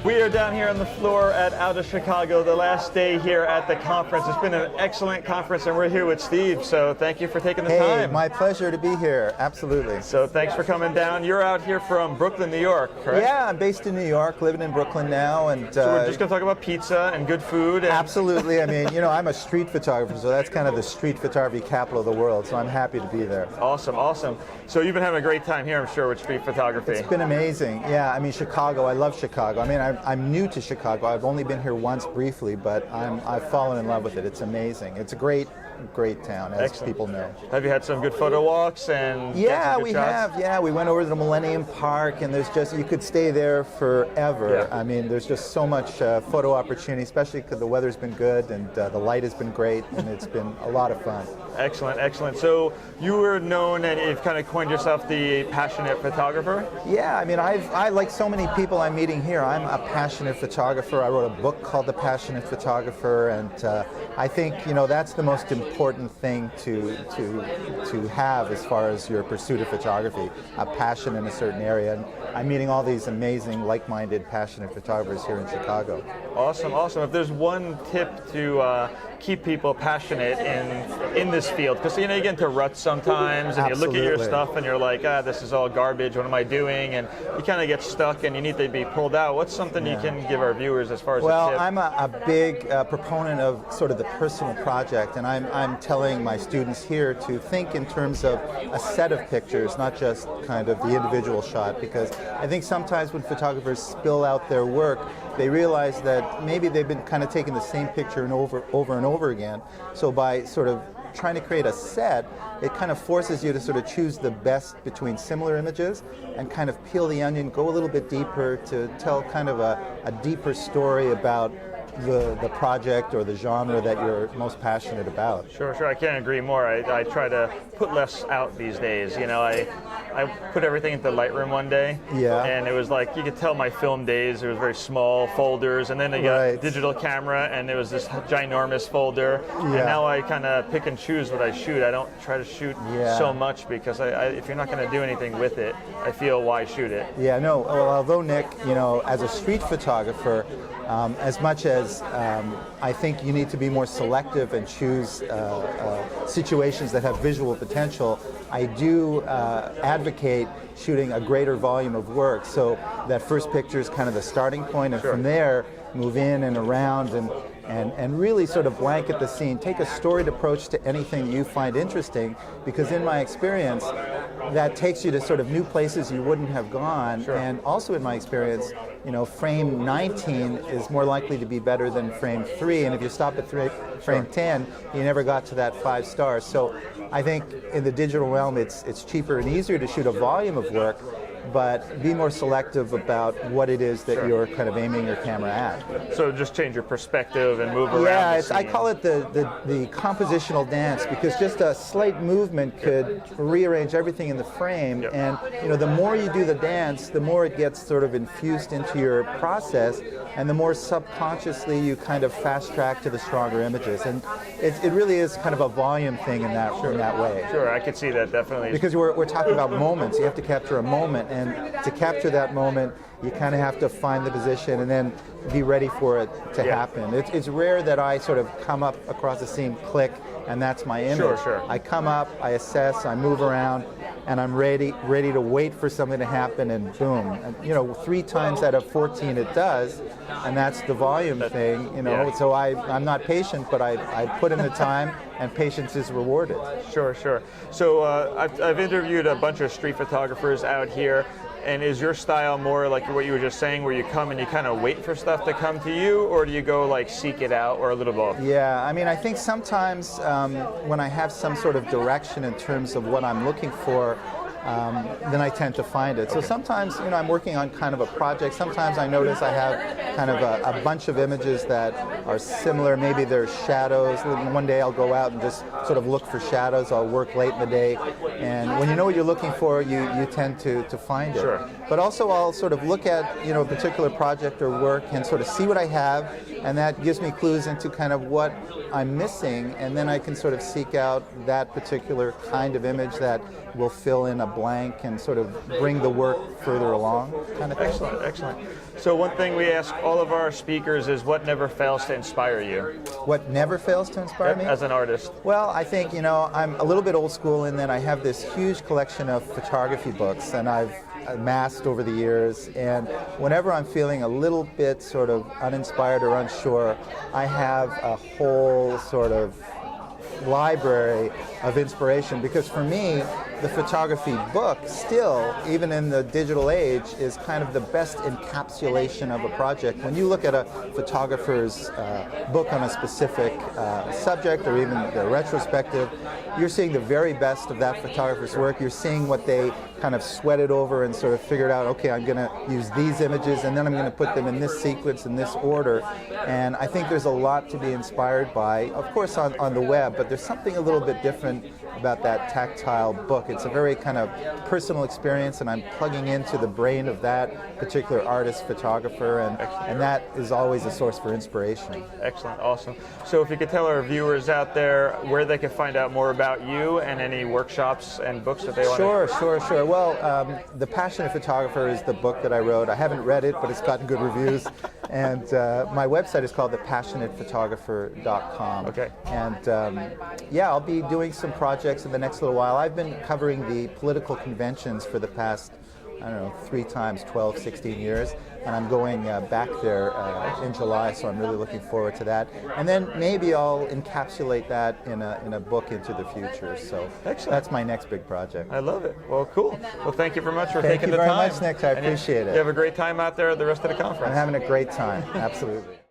We are down here on the floor at Out of Chicago, the last day here at the conference. It's been an excellent conference, and we're here with Steve, so thank you for taking the time. Hey, my pleasure to be here, absolutely. So thanks for coming down. You're out here from Brooklyn, New York, correct? Yeah, I'm based in New York, living in Brooklyn now. And so we're just going to talk about pizza and good food. And absolutely. I mean, you know, I'm a street photographer, so that's kind of the street photography capital of the world, so I'm happy to be there. Awesome, awesome. So you've been having a great time here, I'm sure, with street photography. It's been amazing. Yeah, I mean, Chicago, I love Chicago. I mean, I'm new to Chicago. I've only been here once briefly, but I've fallen in love with it. It's amazing. It's a great town, as excellent. People know. Have you had some good photo walks and yeah, we shots? have. Yeah, we went over to the Millennium Park, and there's just, you could stay there forever. Yeah. I mean, there's just so much photo opportunity, especially because the weather's been good and the light has been great, and it's been a lot of fun. Excellent, excellent. So you were known, and you've kind of coined yourself the passionate photographer? Yeah, I mean, I like so many people I'm meeting here, I'm a passionate photographer. I wrote a book called The Passionate Photographer, and I think, you know, that's the most important thing to have as far as your pursuit of photography, a passion in a certain area. And I'm meeting all these amazing, like-minded, passionate photographers here in Chicago. Awesome, awesome. If there's one tip to keep people passionate in this field, because you know you get into ruts sometimes, and Absolutely. You look at your stuff and you're like, this is all garbage. What am I doing? And you kind of get stuck, and you need to be pulled out. What's something you can give our viewers as far as well, a tip? I'm a big proponent of sort of the personal project, and I'm telling my students here to think in terms of a set of pictures, not just kind of the individual shot, because I think sometimes when photographers spill out their work, they realize that maybe they've been kind of taking the same picture and over and over again. So by sort of trying to create a set, it kind of forces you to sort of choose the best between similar images and kind of peel the onion, go a little bit deeper to tell kind of a deeper story about the project or the genre that you're most passionate about. Sure, I can't agree more. I try to put less out these days. You know, I put everything into Lightroom one day, and it was like, you could tell my film days, it was very small folders, and then they got a digital camera, and there was this ginormous folder, and now I kind of pick and choose what I shoot. I don't try to shoot so much, because if you're not going to do anything with it, I feel, why shoot it? Yeah, no, well, although Nick, you know, as a street photographer, as much as I think you need to be more selective and choose situations that have visual potential, I do advocate shooting a greater volume of work, so that first picture is kind of the starting point, and from there move in and around and really sort of blanket the scene. Take a storied approach to anything you find interesting, because in my experience, that takes you to sort of new places you wouldn't have gone. And also in my experience, you know, frame 19 is more likely to be better than frame 3, and if you stop at frame 10, you never got to that 5 stars. So I think in the digital realm, it's cheaper and easier to shoot a volume of work, but be more selective about what it is that you're kind of aiming your camera at. So just change your perspective and move around. Yeah, I call it the compositional dance, because just a slight movement could rearrange everything in the frame. And you know, the more you do the dance, the more it gets sort of infused into your process, and the more subconsciously you kind of fast track to the stronger images. And it really is kind of a volume thing in that way. Sure, I could see that definitely. Because we're talking about moments. You have to capture a moment, and to capture that moment, you kind of have to find the position and then be ready for it to happen. It's rare that I sort of come up across the scene, click, and that's my image. I come up, I assess, I move around, and I'm ready to wait for something to happen, and boom. And, you know, 3 times out of 14 it does, and that's the volume thing, you know. So I'm not patient, but I put in the time, and patience is rewarded. Sure. So I've interviewed a bunch of street photographers out here. And is your style more like what you were just saying, where you come and you kind of wait for stuff to come to you, or do you go like seek it out, or a little both? Yeah, I mean, I think sometimes when I have some sort of direction in terms of what I'm looking for, then I tend to find it. So sometimes, you know, I'm working on kind of a project. Sometimes I notice I have kind of a bunch of images that are similar. Maybe there's shadows. One day I'll go out and just sort of look for shadows. I'll work late in the day. And when you know what you're looking for, you tend to find it. Sure. but also I'll sort of look at a particular project or work and sort of see what I have, and that gives me clues into kind of what I'm missing, and then I can sort of seek out that particular kind of image that will fill in a blank and sort of bring the work further along, kind of thing. Excellent, excellent. So one thing we ask all of our speakers is, what never fails to inspire you? What never fails to inspire me? As an artist. Well, I think, I'm a little bit old school in that I have this huge collection of photography books, and I've amassed over the years, and whenever I'm feeling a little bit sort of uninspired or unsure, I have a whole sort of library of inspiration, because for me, the photography book still, even in the digital age, is kind of the best encapsulation of a project. When you look at a photographer's book on a specific subject, or even the retrospective, you're seeing the very best of that photographer's work. You're seeing what they kind of sweated over and sort of figured out, okay, I'm going to use these images, and then I'm going to put them in this sequence, in this order. And I think there's a lot to be inspired by, of course, on the web, but there's something a little bit different about that tactile book. It's a very kind of personal experience, and I'm plugging into the brain of that particular artist, photographer, and that is always a source for inspiration. Excellent, awesome. So if you could tell our viewers out there where they can find out more about you and any workshops and books that they want to... Sure. Well, The Passionate Photographer is the book that I wrote. I haven't read it, but it's gotten good reviews. And my website is called thepassionatephotographer.com. Okay. And yeah, I'll be doing some projects in the next little while. I've been covering the political conventions for the past, 3 times, 12, 16 years. And I'm going back there in July, so I'm really looking forward to that. And then maybe I'll encapsulate that in a book into the future. So that's my next big project. I love it. Well, cool. Well, thank you very much for taking the time. Thank you very much, Nick. I appreciate it. You have a great time out there at the rest of the conference. I'm having a great time. Absolutely.